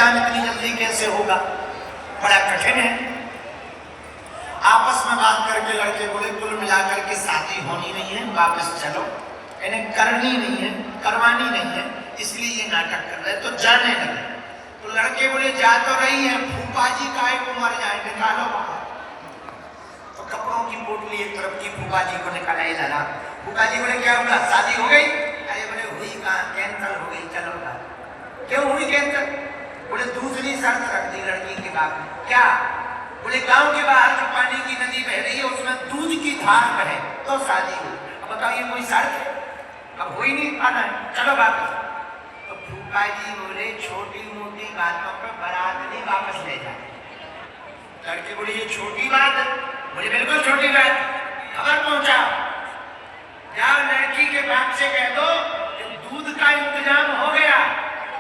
कल्याण इतनी जल्दी कैसे होगा, बड़ा कठिन है। आपस में बात करके लड़के बोले कुल मिलाकर के शादी होनी नहीं है, वापस चलो, इन्हें करनी नहीं है, करवानी नहीं है, इसलिए ये नाटक कर रहे। तो जाने लगे। तो लड़के बोले जा तो रही है, फूफा जी काहे को मर जाए, निकालो बाहर। तो कपड़ों की पोटली एक तरफ की, फूफा जी को निकाला। ये दादा फूफा जी बोले क्या हुआ, शादी हो गई? अरे बोले हुई कहाँ, कैंसिल हो गई, चलो बाहर। क्यों हुई कैंसिल? बोले दूसरी शर्त रख दी लड़की के बाप ने। क्या? बोले गांव के बाहर जो पानी की नदी बह रही है उसमें दूध की धार बहे तो शादी हो। अब बताइए कोई शर्त है? अब हो ही नहीं पाना है, चलो वापस। तो फूफा जी बोले छोटी मोटी बातों पर बारात नहीं वापस ले जाए। लड़के बोले ये छोटी बात है? बोले बिल्कुल छोटी बात। खबर पहुंचाओ, जाओ लड़की के बाप से कह दो कि दूध का इंतजाम हो गया,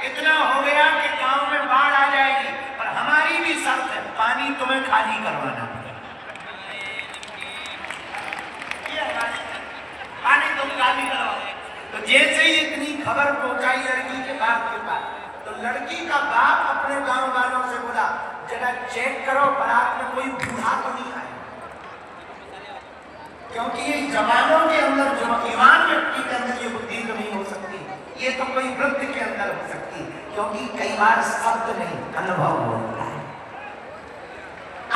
इतना हो गया कि गांव में बाढ़ आ जाएगी, पर हमारी भी शर्त है, पानी तुम्हें खाली करवाना पड़ेगा। पानी तुम खाली करवाओ। तो जैसे ही इतनी खबर पहुंचाई लड़की के बाप के पास, तो लड़की का बाप अपने गांव वालों से बोला जरा चेक करो बारात में कोई बूढ़ा तो नहीं आया, क्योंकि ये जवानों के अंदर, जो ईमान व्यक्ति के अंदर ये बुद्धि तो नहीं हो सकती, ये तो कोई वृद्ध के अंदर हो सकती, क्योंकि कई बार शब्द नहीं अनुभव होता है।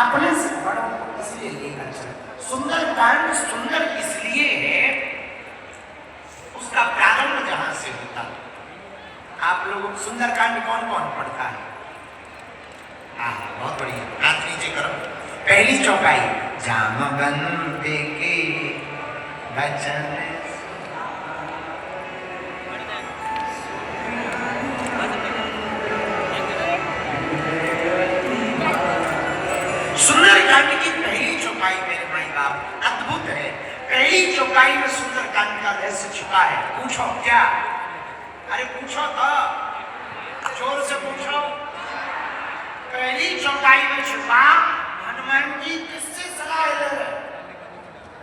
अपने से बड़ों को इसलिए लेकर चलो। सुंदरकांड सुंदर इसलिए है, उसका प्रारंभ जहां से होता है। आप लोगों को सुंदरकांड कौन कौन पढ़ता है? बहुत बढ़िया, हाथ नीचे करो। पहली चौपाई, जामवंत के वचन सुंदरकांड की पहली चौपाई मेरे भाई बाप अद्भुत है। पहली चौपाई में सुंदरकांड का रहस्य छुपा है। पूछो क्या? अरे पूछो तो, जोर से पूछो। पहली चौपाई में छुपा हनुमान जी किससे सलाह ले रहे?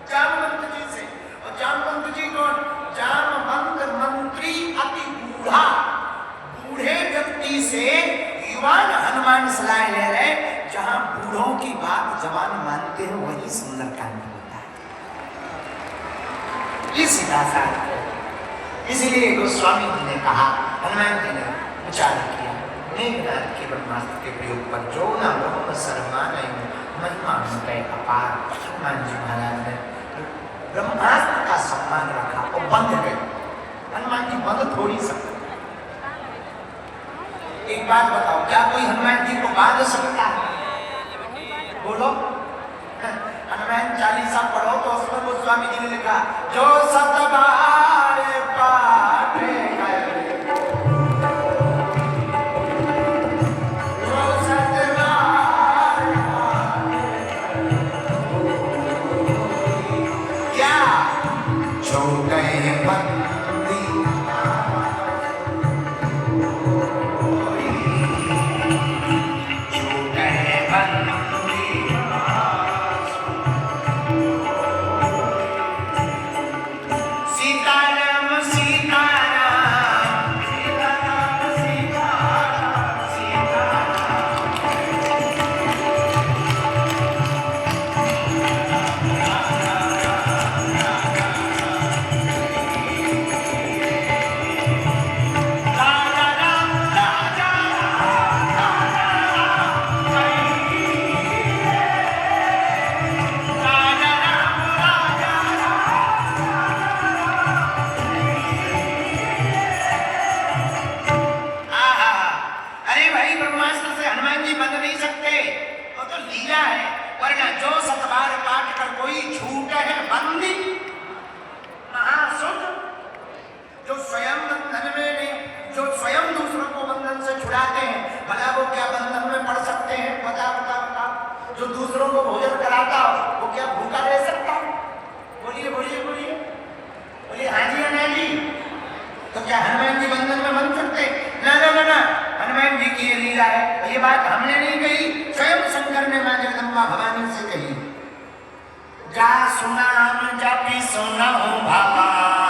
जामवंत जी से। और जामवंत जी कौन? जामवंत मंत्री अति बूढ़ा, बूढ़े व्यक्ति से युवान हनुमान सलाह ले रहे। जहां बूढ़ों की बात जवान मानते हैं वही सुंदरकांड होता है। ये सीधा सा है। इसीलिए गोस्वामी जी ने कहा, हनुमान जी ने विचार किया मेघनाथ के ब्रह्मास्त्र के प्रयोग पर, जो न ब्रह्म सर्वमान महिमा उनके अपार। हनुमान जी महाराज ने ब्रह्मास्त्र का सम्मान रखा और बंध गए। हनुमान जी बंध थोड़ी सकते। एक बात बताओ, क्या कोई हनुमान जी को बांध सकता है? बोलो। हनुमान चालीसा पढ़ो तो उसमें गोस्वामी जी ने लिखा, जो सतबार पाठे जो दूसरों को भोजन कराता हो वो क्या भूखा रह सकता? बोलिए बोलिए बोलिए बोलिए। हाँ जी ना जी। तो क्या हनुमान जी बंधन में बन सकते? ना ना ना ना, हनुमान जी की ये लीला है। ये बात हमने नहीं कही, स्वयं शंकर ने मां जगदम्बा भवानी से कही। जा सुना जापी सुना भगवान